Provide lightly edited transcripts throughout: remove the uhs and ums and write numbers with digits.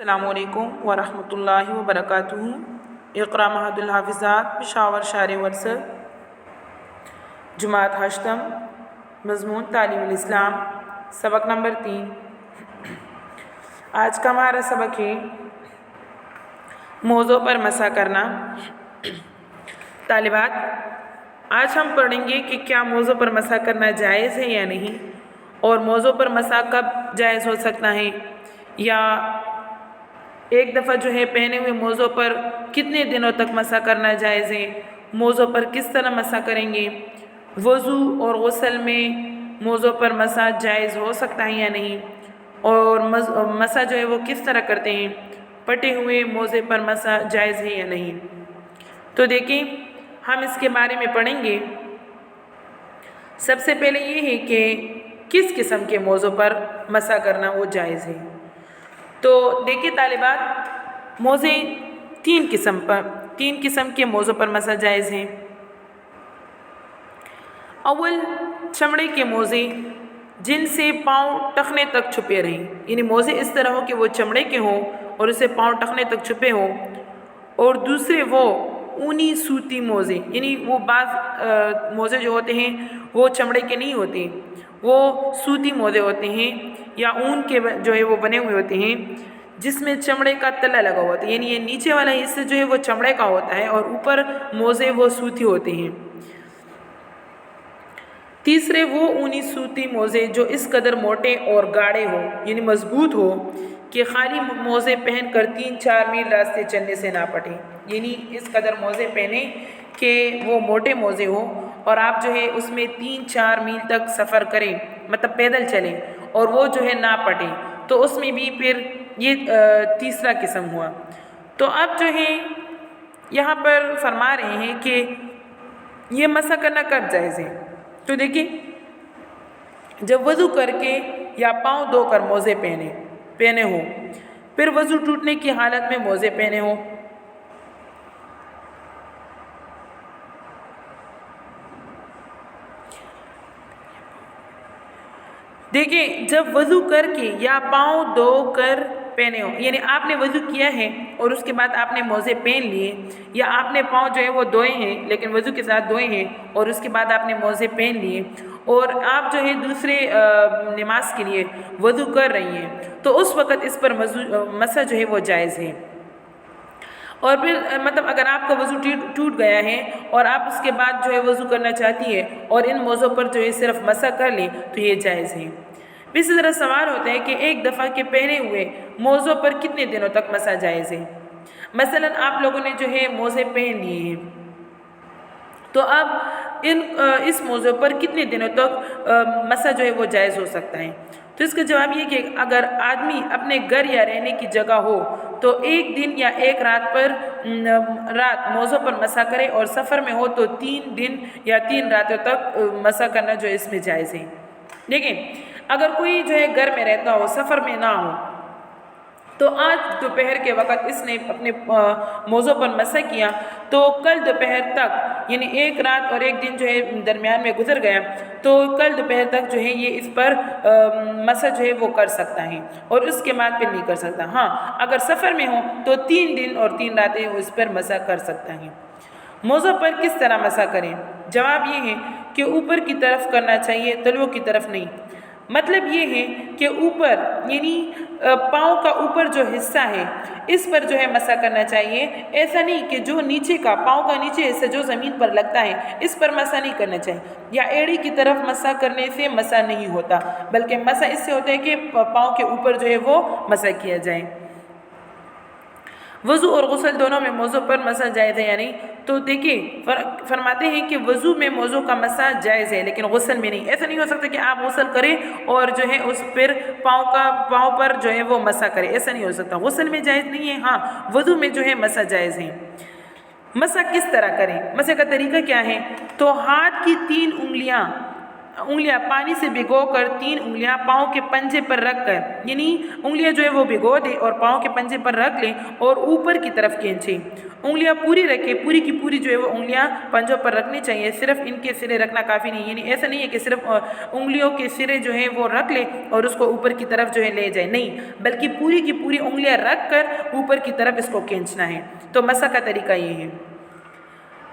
السلام علیکم ورحمۃ اللہ وبرکاتہ۔ اقرا محد الحافظات پشاور شہر ورثہ جماعت ہشتم، مضمون تعلیم الاسلام، سبق نمبر 3۔ آج کا ہمارا سبق ہے موضوع پر مسح کرنا۔ طالبات، آج ہم پڑھیں گے کہ کیا موضوع پر مسح کرنا جائز ہے یا نہیں، اور موضوع پر مسح کب جائز ہو سکتا ہے، یا ایک دفعہ جو ہے پہنے ہوئے موضوع پر کتنے دنوں تک مسح کرنا جائز ہے، موضوع پر کس طرح مسح کریں گے، وضو اور غسل میں موضوع پر مسح جائز ہو سکتا ہے یا نہیں، اور مسح جو ہے وہ کس طرح کرتے ہیں، پٹے ہوئے موضوع پر مسح جائز ہے یا نہیں۔ تو دیکھیں، ہم اس کے بارے میں پڑھیں گے۔ سب سے پہلے یہ ہے کہ کس قسم کے موضوع پر مسح کرنا وہ جائز ہے۔ تو دیکھیں طالبات، موضوع تین قسم کے موضوع پر مسح جائز ہیں۔ اول، چمڑے کے موزے جن سے پاؤں ٹخنے تک چھپے رہیں، یعنی موزے اس طرح ہو کہ وہ چمڑے کے ہوں اور اسے پاؤں ٹخنے تک چھپے ہوں۔ اور دوسرے وہ اونی سوتی موزے، یعنی وہ بعض موزے جو ہوتے ہیں وہ چمڑے کے نہیں ہوتے، وہ سوتی موزے ہوتے ہیں یا اون کے جو ہے وہ بنے ہوئے ہوتے ہیں، جس میں چمڑے کا تلا لگا ہوا ہوتا ہے، یعنی یہ نیچے والا حصہ جو ہے وہ چمڑے کا ہوتا ہے اور اوپر موزے وہ سوتی ہوتے ہیں۔ تیسرے وہ اونی سوتی موزے جو اس قدر موٹے اور گاڑے ہوں، یعنی مضبوط ہو کہ خالی موزے پہن کر 3-4 میل راستے چلنے سے نہ پٹے، یعنی اس قدر موزے پہنے کہ وہ موٹے موزے ہوں اور آپ جو ہے اس میں 3-4 میل تک سفر کریں، مطلب پیدل چلیں، اور وہ جو ہے نہ پٹے، تو اس میں بھی پھر یہ تیسرا قسم ہوا۔ تو اب جو ہے یہاں پر فرما رہے ہیں کہ یہ مسح کرنا کب جائز ہے۔ تو دیکھیں، جب وضو کر کے یا پاؤں دھو کر موزے پہنے ہوں، پھر وضو ٹوٹنے کی حالت میں موزے پہنے ہوں، دیکھیں جب وضو کر کے یا پاؤں دھو کر پہنے ہوں، یعنی آپ نے وضو کیا ہے اور اس کے بعد آپ نے موزے پہن لیے، یا آپ نے پاؤں جو ہے وہ دھوئے ہیں لیکن وضو کے ساتھ دھوئے ہیں اور اس کے بعد آپ نے موزے پہن لیے، اور آپ جو ہے دوسرے نماز کے لیے وضو کر رہی ہیں، تو اس وقت اس پر مسح جو ہے وہ جائز ہے۔ اور پھر مطلب اگر آپ کا وضو ٹوٹ گیا ہے اور آپ اس کے بعد جو ہے وضو کرنا چاہتی ہے اور ان موضوع پر جو ہے صرف مسح کر لیں تو یہ جائز ہے۔ اسی طرح سوال ہوتا ہے کہ ایک دفعہ کے پہنے ہوئے موضوع پر کتنے دنوں تک مسح جائز ہے۔ مثلا آپ لوگوں نے جو ہے موزے پہن لیے ہیں، تو اب اس موضوع پر کتنے دنوں تک مسح جو ہے وہ جائز ہو سکتا ہے۔ تو اس کا جواب یہ کہ اگر آدمی اپنے گھر یا رہنے کی جگہ ہو تو 1 دن یا 1 رات موضوع پر مسح کرے، اور سفر میں ہو تو 3 دن یا 3 راتوں تک مسح کرنا جو اس میں جائز ہے۔ دیکھیں، اگر کوئی جو ہے گھر میں رہتا ہو، سفر میں نہ ہو، تو آج دوپہر کے وقت اس نے اپنے موضوع پر مسح کیا، تو کل دوپہر تک، یعنی 1 رات اور 1 دن جو ہے درمیان میں گزر گیا، تو کل دوپہر تک جو ہے یہ اس پر مسح جو ہے وہ کر سکتا ہے، اور اس کے بعد پھر نہیں کر سکتا۔ ہاں، اگر سفر میں ہو تو 3 دن اور 3 راتیں وہ اس پر مسح کر سکتا ہے۔ موضوع پر کس طرح مسح کریں؟ جواب یہ ہے کہ اوپر کی طرف کرنا چاہیے، تلووں کی طرف نہیں۔ مطلب یہ ہے کہ اوپر، یعنی پاؤں کا اوپر جو حصہ ہے اس پر جو ہے مسح کرنا چاہیے، ایسا نہیں کہ جو نیچے کا پاؤں کا نیچے حصہ جو زمین پر لگتا ہے اس پر مسح نہیں کرنا چاہیے، یا ایڑی کی طرف مسح کرنے سے مسح نہیں ہوتا، بلکہ مسح اس سے ہوتا ہے کہ پاؤں کے اوپر جو ہے وہ مسح کیا جائے۔ وضو اور غسل دونوں میں موضوع پر مسح جائز ہے یا نہیں؟ تو دیکھیں، فرماتے ہیں کہ وضو میں موضوع کا مسح جائز ہے لیکن غسل میں نہیں۔ ایسا نہیں ہو سکتا کہ آپ غسل کریں اور جو ہے اس پر پاؤں پر جو ہے وہ مسح کریں، ایسا نہیں ہو سکتا۔ غسل میں جائز نہیں ہے، ہاں وضو میں جو ہے مسح جائز ہے۔ مسح کس طرح کریں؟ مسح کا طریقہ کیا ہے؟ تو ہاتھ کی 3 انگلیاں انگلیاں پانی سے بھگو کر 3 انگلیاں پاؤں کے پنجے پر رکھ کر، یعنی انگلیاں جو ہے وہ بھگو دیں اور پاؤں کے پنجے پر رکھ لیں اور اوپر کی طرف کھینچیں۔ انگلیاں پوری رکھیں، پوری کی پوری جو ہے وہ انگلیاں پنجوں پر رکھنی چاہیے، صرف ان کے سرے رکھنا کافی نہیں، یعنی ایسا نہیں ہے کہ صرف انگلیوں کے سرے جو ہیں وہ رکھ لیں اور اس کو اوپر کی طرف جو ہے لے جائیں، نہیں، بلکہ پوری کی پوری انگلیاں رکھ کر اوپر کی طرف اس کو کھینچنا ہے۔ تو مسح کا طریقہ یہ ہے۔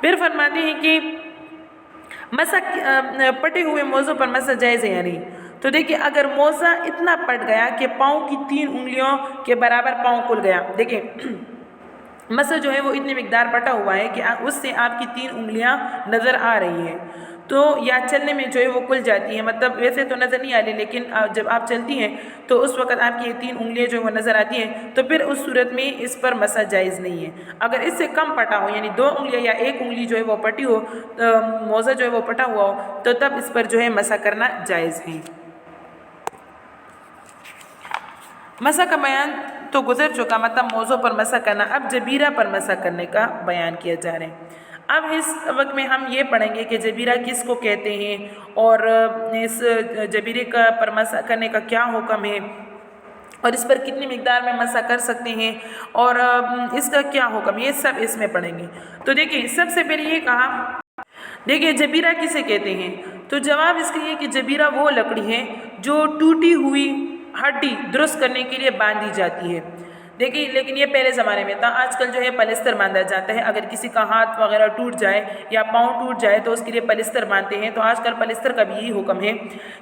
پھر فرماتے ہیں کہ مسح پٹے ہوئے موزوں پر مسح جائز ہے یا نہیں؟ تو دیکھیں اگر موزہ اتنا پٹ گیا کہ پاؤں کی 3 انگلیوں کے برابر پاؤں کھل گیا، دیکھیں مسح جو ہے وہ اتنی مقدار پٹا ہوا ہے کہ اس سے آپ کی 3 انگلیاں نظر آ رہی ہیں، تو یا چلنے میں جو ہے وہ کھل جاتی ہیں، مطلب ویسے تو نظر نہیں آ رہی لیکن جب آپ چلتی ہیں تو اس وقت آپ کی یہ 3 انگلیاں جو ہے وہ نظر آتی ہیں، تو پھر اس صورت میں اس پر مسح جائز نہیں ہے۔ اگر اس سے کم پٹا ہو، یعنی 2 انگلیاں یا 1 انگلی جو ہے وہ پٹی ہو، موزہ جو ہے وہ پٹا ہوا ہو، تو تب اس پر جو ہے مسح کرنا جائز ہے۔ مسح کا بیان تو گزر چکا، مطلب موزوں پر مسح کرنا، اب جبیرہ پر مسح کرنے کا بیان کیا جا رہا ہے۔ اب اس وقت میں ہم یہ پڑھیں گے کہ جبیرہ کس کو کہتے ہیں اور اس جبیرے کا پر مسح کرنے کا کیا حکم ہے اور اس پر کتنی مقدار میں مسح کر سکتے ہیں اور اس کا کیا حکم، یہ سب اس میں پڑھیں گے۔ تو دیکھیں سب سے پہلے یہ کہا، دیکھیں جبیرہ کسے کہتے ہیں؟ تو جواب اس کے یہ کہ جبیرہ وہ لکڑی ہے جو ٹوٹی ہوئی ہڈی درست کرنے کے لیے باندھی جاتی ہے۔ دیکھیں لیکن یہ پہلے زمانے میں تھا، آج کل جو ہے پلستر باندھا جاتا ہے، اگر کسی کا ہاتھ وغیرہ ٹوٹ جائے یا پاؤں ٹوٹ جائے تو اس کے لیے پلستر باندھتے ہیں، تو آج کل پلستر کا بھی یہی حکم ہے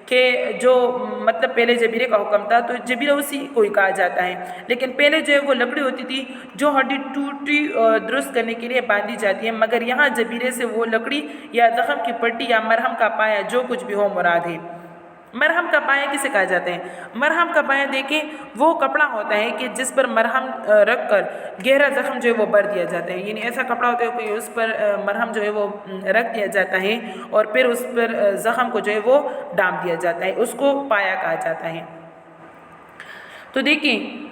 کہ جو مطلب پہلے جبیرے کا حکم تھا تو جبیرہ اسی کو ہی کہا جاتا ہے، لیکن پہلے جو ہے وہ لکڑی ہوتی تھی جو ہڈی ٹوٹی درست کرنے کے لیے باندھی جاتی ہے، مگر یہاں جبیرے سے وہ لکڑی یا زخم کی پٹی یا مرہم کا پایا جو کچھ بھی ہو مراد ہے۔ مرہم کا پایا کسے کہا جاتا ہے؟ مرہم کا پایا دیکھیں وہ کپڑا ہوتا ہے کہ جس پر مرہم رکھ کر گہرا زخم جو ہے وہ بھر دیا جاتا ہے، یعنی ایسا کپڑا ہوتا ہے کہ اس پر مرہم جو ہے وہ رکھ دیا جاتا ہے اور پھر اس پر زخم کو جو ہے وہ ڈانپ دیا جاتا ہے، اس کو پایا کہا جاتا ہے۔ تو دیکھیں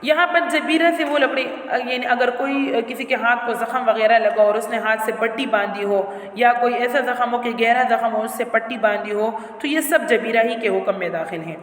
یہاں پر جبیرہ سے وہ لکڑی، یعنی اگر کوئی کسی کے ہاتھ کو زخم وغیرہ لگا اور اس نے ہاتھ سے پٹی باندھی ہو یا کوئی ایسا زخم ہو کہ گہرا زخم ہو اس سے پٹی باندھی ہو، تو یہ سب جبیرہ ہی کے حکم میں داخل ہیں۔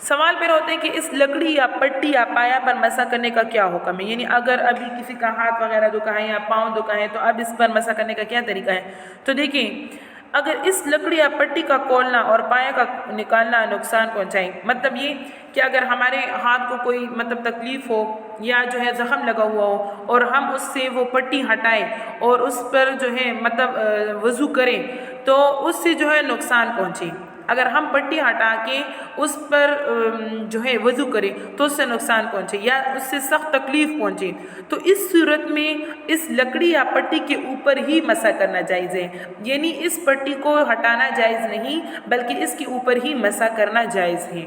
سوال پھر ہوتے ہیں کہ اس لکڑی یا پٹی یا پایا پر مسح کرنے کا کیا حکم ہے، یعنی اگر ابھی کسی کا ہاتھ وغیرہ دکھا ہے یا پاؤں دکھا ہے تو اب اس پر مسح کرنے کا کیا طریقہ ہے؟ تو دیکھیں اگر اس لکڑی یا پٹی کا کھولنا اور پایا کا نکالنا نقصان پہنچائیں، مطلب یہ کہ اگر ہمارے ہاتھ کو کوئی مطلب تکلیف ہو یا جو ہے زخم لگا ہوا ہو اور ہم اس سے وہ پٹی ہٹائیں اور اس پر جو ہے مطلب وضو کریں تو اس سے جو ہے نقصان پہنچے، اگر ہم پٹی ہٹا کے اس پر جو ہے وضو کریں تو اس سے نقصان پہنچے یا اس سے سخت تکلیف پہنچے، تو اس صورت میں اس لکڑی یا پٹی کے اوپر ہی مسح کرنا جائز ہے، یعنی اس پٹی کو ہٹانا جائز نہیں بلکہ اس کے اوپر ہی مسح کرنا جائز ہے۔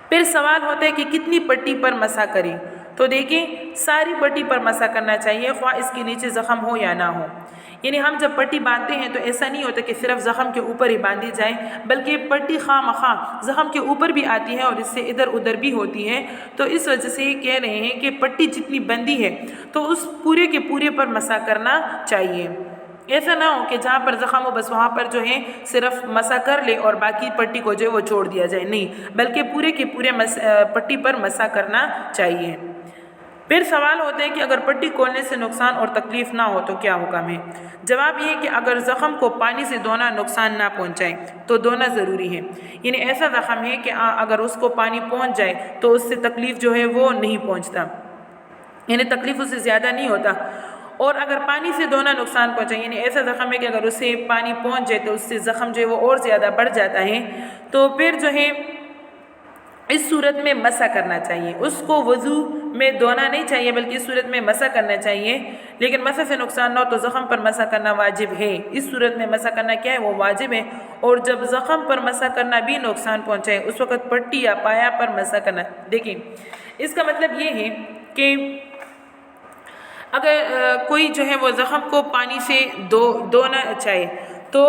پھر سوال ہوتا ہے کہ کتنی پٹی پر مسح کریں؟ تو دیکھیں ساری پٹی پر مسح کرنا چاہیے، خواہ اس کے نیچے زخم ہو یا نہ ہو، یعنی ہم جب پٹی باندھتے ہیں تو ایسا نہیں ہوتا کہ صرف زخم کے اوپر ہی باندھی جائے، بلکہ پٹی خواہ مخواہ زخم کے اوپر بھی آتی ہے اور اس سے ادھر ادھر بھی ہوتی ہے، تو اس وجہ سے یہ کہہ رہے ہیں کہ پٹی جتنی بندھی ہے تو اس پورے کے پورے پر مسح کرنا چاہیے، ایسا نہ ہو کہ جہاں پر زخم ہو بس وہاں پر جو ہے صرف مسح کر لے اور باقی پٹی کو جو ہے وہ چھوڑ دیا جائے، نہیں بلکہ پورے کے پورے پٹی پر مسح کرنا چاہیے۔ پھر سوال ہوتا ہے کہ اگر پٹی کھولنے سے نقصان اور تکلیف نہ ہو تو کیا حکم ہے؟ جواب یہ ہے کہ اگر زخم کو پانی سے دھونا نقصان نہ پہنچائے تو دھونا ضروری ہے، یعنی ایسا زخم ہے کہ اگر اس کو پانی پہنچ جائے تو اس سے تکلیف جو ہے وہ نہیں پہنچتا، یعنی تکلیف اس سے زیادہ نہیں ہوتا، اور اگر پانی سے دھونا نقصان پہنچائے یعنی ایسا زخم ہے کہ اگر اسے پانی پہنچ جائے تو اس سے زخم جو ہے وہ اور زیادہ بڑھ جاتا ہے، تو پھر جو ہے اس صورت میں مسح کرنا چاہیے، اس کو وضو میں دھونا نہیں چاہیے بلکہ اس صورت میں مسح کرنا چاہیے، لیکن مسح سے نقصان نہ ہو تو زخم پر مسح کرنا واجب ہے، اس صورت میں مسح کرنا کیا ہے وہ واجب ہے، اور جب زخم پر مسح کرنا بھی نقصان پہنچائے اس وقت پٹی یا پایا پر مسح کرنا۔ دیکھیں اس کا مطلب یہ ہے کہ اگر کوئی جو ہے وہ زخم کو پانی سے دھونا چاہے تو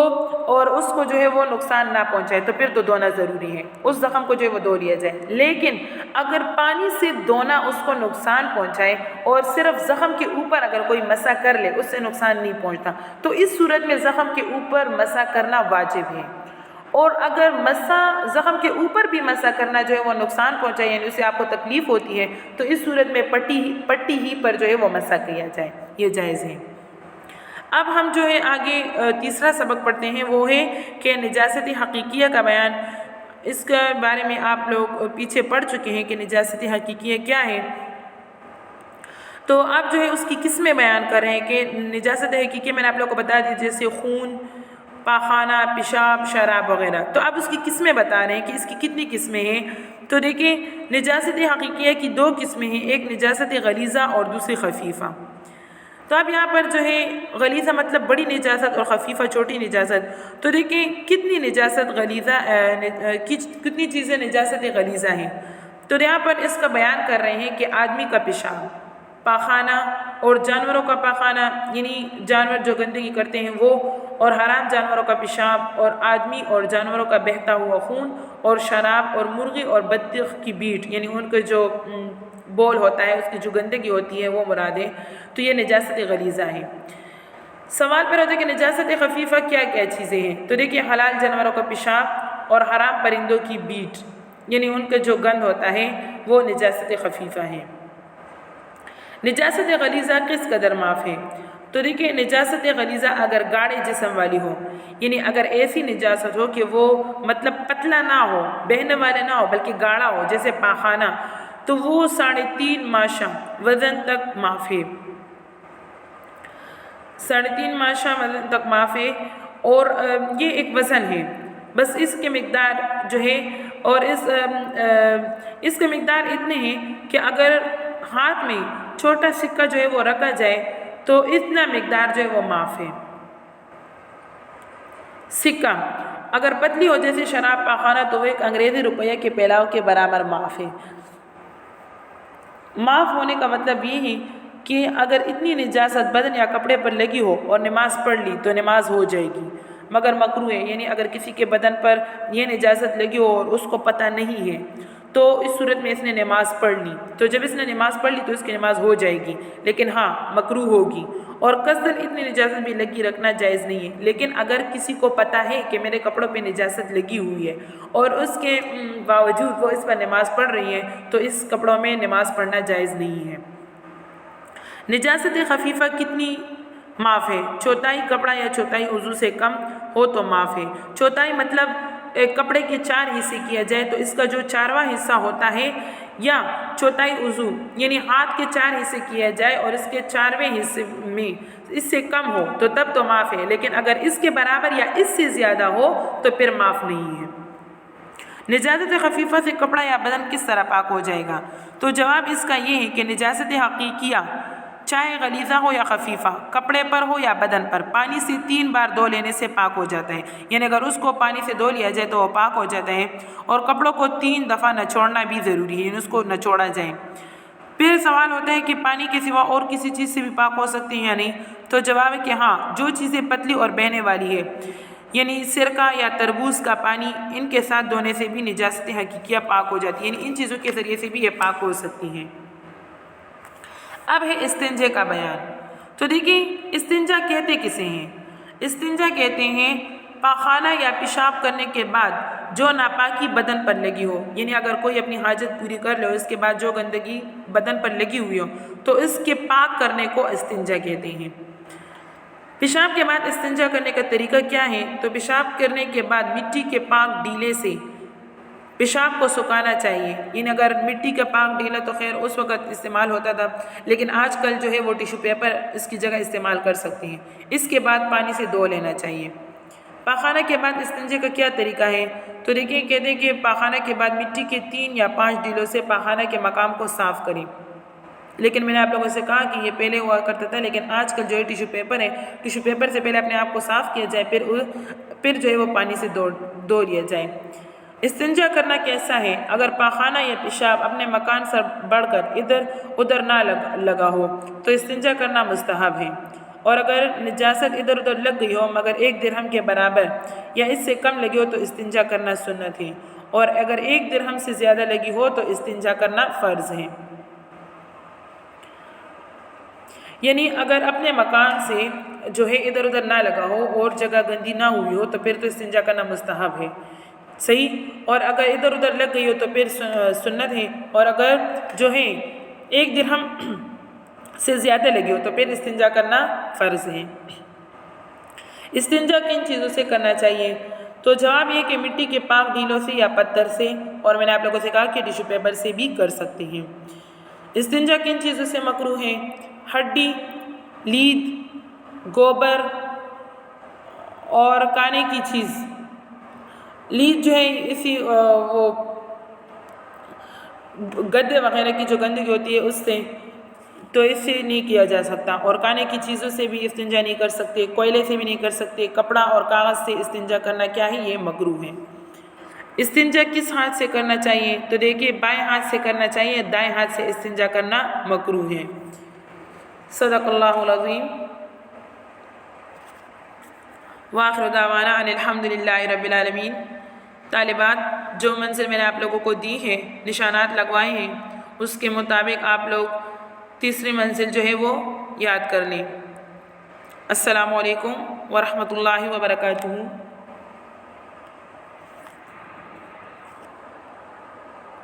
اور اس کو جو ہے وہ نقصان نہ پہنچائے تو پھر تو دھونا ضروری ہے، اس زخم کو جو ہے وہ دھو لیا جائے۔ لیکن اگر پانی سے دھونا اس کو نقصان پہنچائے اور صرف زخم کے اوپر اگر کوئی مسح کر لے اس سے نقصان نہیں پہنچتا، تو اس صورت میں زخم کے اوپر مسح کرنا واجب ہے۔ اور اگر مسح زخم کے اوپر بھی مسح کرنا جو ہے وہ نقصان پہنچائے، یعنی اسے آپ کو تکلیف ہوتی ہے، تو اس صورت میں پٹی ہی پر جو ہے وہ مسح کیا جائے، یہ جائز ہے۔ اب ہم جو ہے آگے تیسرا سبق پڑھتے ہیں، وہ ہے کہ نجاست حقیقیہ کا بیان۔ اس کے بارے میں آپ لوگ پیچھے پڑھ چکے ہیں کہ نجاست حقیقیہ کیا ہے، تو آپ جو ہے اس کی قسمیں بیان کر رہے ہیں کہ نجاست حقیقیہ میں نے آپ لوگوں کو بتا دی، جیسے خون، پاخانہ، پیشاب، شراب وغیرہ۔ تو اب اس کی قسمیں بتا رہے ہیں کہ اس کی کتنی قسمیں ہیں۔ تو دیکھیں نجاست حقیقیہ کی 2 قسمیں ہیں، ایک نجاست غلیظہ اور دوسری خفیفہ۔ تو اب یہاں پر جو ہے غلیظہ مطلب بڑی نجاست اور خفیفہ چھوٹی نجاست۔ تو دیکھیں کتنی نجاست غلیظہ کتنی چیزیں نجاست غلیظہ ہیں۔ تو یہاں پر اس کا بیان کر رہے ہیں کہ آدمی کا پیشاب، پاخانہ اور جانوروں کا پاخانہ، یعنی جانور جو گندگی کرتے ہیں وہ، اور حرام جانوروں کا پیشاب، اور آدمی اور جانوروں کا بہتا ہوا خون، اور شراب، اور مرغی اور بطخ کی بیٹ، یعنی ان کے جو بول ہوتا ہے اس کی جو گندگی ہوتی ہے وہ مراد ہے۔ تو یہ نجاست غلیظہ ہے۔ سوال پھر ہوتا ہے کہ نجاست خفیفہ کیا کیا چیزیں ہیں۔ تو دیکھیے حلال جانوروں کا پیشاب اور حرام پرندوں کی بیٹ، یعنی ان کا جو گند ہوتا ہے وہ نجاست خفیفہ ہے۔ نجاست غلیظہ کس قدر معاف ہے؟ تو دیکھیے نجاست غلیظہ اگر گاڑے جسم والی ہو، یعنی اگر ایسی نجاست ہو کہ وہ مطلب پتلا نہ ہو، بہنے والے نہ ہو، بلکہ گاڑا ہو، جیسے پاخانہ، تو وہ 3.5 ماشا وزن تک معاف ہے، 3.5 ماشا وزن تک معاف ہے۔ اور یہ ایک وزن ہے، بس اس کی مقدار جو ہے، اور اس کی مقدار اتنے ہیں کہ اگر ہاتھ میں چھوٹا سکہ جو ہے وہ رکھا جائے تو اتنا مقدار جو ہے وہ معاف ہے۔ سکہ اگر پتلی ہو جیسے شراب پاخانہ تو وہ 1 انگریزی روپیہ کے پھیلاؤ کے برابر معاف ہے۔ معاف ہونے کا مطلب یہ ہے کہ اگر اتنی نجاست بدن یا کپڑے پر لگی ہو اور نماز پڑھ لی تو نماز ہو جائے گی، مگر مکروہ ہے، یعنی اگر کسی کے بدن پر یہ نجاست لگی ہو اور اس کو پتہ نہیں ہے تو اس صورت میں اس نے نماز پڑھ لی، تو جب اس نے نماز پڑھ لی تو اس کی نماز ہو جائے گی، لیکن ہاں مکروہ ہوگی۔ اور قصداً اتنی نجاست بھی لگی رکھنا جائز نہیں ہے، لیکن اگر کسی کو پتہ ہے کہ میرے کپڑوں پہ نجاست لگی ہوئی ہے اور اس کے باوجود وہ اس پر نماز پڑھ رہی ہے تو اس کپڑوں میں نماز پڑھنا جائز نہیں ہے۔ نجاست خفیفہ کتنی معاف ہے؟ 1/4 کپڑا یا 1/4 عضو سے کم ہو تو معاف ہے۔ 1/4 مطلب کپڑے کے 4 حصے کیا جائے تو اس کا جو 4واں حصہ ہوتا ہے، یا 1/4 عضو یعنی ہاتھ کے 4 حصے کیا جائے اور اس کے 4ویں حصے میں اس سے کم ہو تو تب تو معاف ہے، لیکن اگر اس کے برابر یا اس سے زیادہ ہو تو پھر معاف نہیں ہے۔ نجاست خفیفہ سے کپڑا یا بدن کس طرح پاک ہو جائے گا؟ تو جواب اس کا یہ ہے کہ نجاست حقیقیہ چاہے غلیظہ ہو یا خفیفہ، کپڑے پر ہو یا بدن پر، پانی سے 3 بار دھو لینے سے پاک ہو جاتا ہے، یعنی اگر اس کو پانی سے دھو لیا جائے تو وہ پاک ہو جاتا ہے۔ اور کپڑوں کو 3 دفعہ نچوڑنا بھی ضروری ہے، یعنی اس کو نچوڑا جائے۔ پھر سوال ہوتا ہے کہ پانی کے سوا اور کسی چیز سے بھی پاک ہو سکتے ہیں یا نہیں؟ تو جواب ہے کہ ہاں، جو چیزیں پتلی اور بہنے والی ہے، یعنی سرکہ یا تربوز کا پانی، ان کے ساتھ دھونے سے بھی نجاست حقیقیہ پاک ہو جاتی ہے، یعنی ان چیزوں کے ذریعے سے بھی یہ پاک ہو سکتی ہیں۔ اب ہے استنجے کا بیان۔ تو دیکھیں استنجا کہتے کسے ہیں؟ استنجا کہتے ہیں پاخانہ یا پیشاب کرنے کے بعد جو ناپاکی بدن پر لگی ہو، یعنی اگر کوئی اپنی حاجت پوری کر لے اور اس کے بعد جو گندگی بدن پر لگی ہوئی ہو تو اس کے پاک کرنے کو استنجا کہتے ہیں۔ پیشاب کے بعد استنجا کرنے کا طریقہ کیا ہے؟ تو پیشاب کرنے کے بعد مٹی کے پاک ڈیلے سے پیشاب کو سکھانا چاہیے، یعنی اگر مٹی کا پاک ڈیلا تو خیر اس وقت استعمال ہوتا تھا، لیکن آج کل جو ہے وہ ٹیشو پیپر اس کی جگہ استعمال کر سکتے ہیں۔ اس کے بعد پانی سے دھو لینا چاہیے۔ پاخانہ کے بعد استنجے کا کیا طریقہ ہے؟ تو دیکھیں کہتے ہیں کہ پاخانہ کے بعد مٹی کے 3 یا 5 ڈیلوں سے پاخانہ کے مقام کو صاف کریں، لیکن میں نے آپ لوگوں سے کہا کہ یہ پہلے ہوا کرتا تھا، لیکن آج کل جو ہے ٹیشو پیپر ہے، ٹیشو پیپر سے پہلے اپنے آپ کو صاف کیا جائے، پھر جو ہے وہ پانی سے دھو لیا جائے۔ استنجا کرنا کیسا ہے؟ اگر پاخانہ یا پیشاب اپنے مکان سے بڑھ کر ادھر ادھر نہ لگا ہو تو استنجا کرنا مستحب ہے، اور اگر نجاست ادھر ادھر لگ گئی ہو مگر 1 درہم کے برابر یا اس سے کم لگی ہو تو استنجا کرنا سنت ہے، اور اگر 1 درہم سے زیادہ لگی ہو تو استنجا کرنا فرض ہے۔ یعنی اگر اپنے مکان سے جو ہے ادھر ادھر نہ لگا ہو اور جگہ گندی نہ ہوئی ہو تو پھر تو استنجا کرنا مستحب ہے، صحیح، اور اگر ادھر ادھر لگ گئی ہو تو پھر سنت ہے، اور اگر جو ہے 1 درہم سے زیادہ لگی ہو تو پھر استنجا کرنا فرض ہے۔ استنجا کن چیزوں سے کرنا چاہیے؟ تو جواب یہ کہ مٹی کے پاک ڈھیلوں سے یا پتھر سے، اور میں نے آپ لوگوں سے کہا کہ ٹیشو پیپر سے بھی کر سکتے ہیں۔ استنجا کن چیزوں سے مکروہ ہے؟ ہڈی، لید، گوبر اور کانے کی چیز۔ لید جو ہے اسی وہ گدے وغیرہ کی جو گندگی ہوتی ہے اس سے، تو اس سے نہیں کیا جا سکتا، اور کانے کی چیزوں سے بھی استنجا نہیں کر سکتے، کوئلے سے بھی نہیں کر سکتے، کپڑا اور کاغذ سے استنجا کرنا کیا ہے؟ یہ مکروہ ہے۔ استنجا کس ہاتھ سے کرنا چاہیے؟ تو دیکھیے بائیں ہاتھ سے کرنا چاہیے، دائیں ہاتھ سے استنجا کرنا مکروہ ہے۔ صدق اللہ العظیم۔ وآخر دعوانا ان الحمدللہ رب العالمین۔ طالبات، جو منزل میں نے آپ لوگوں کو دی ہے، نشانات لگوائے ہیں، اس کے مطابق آپ لوگ تیسری منزل جو ہے وہ یاد کر لیں۔ السلام علیکم ورحمۃ اللہ وبرکاتہ۔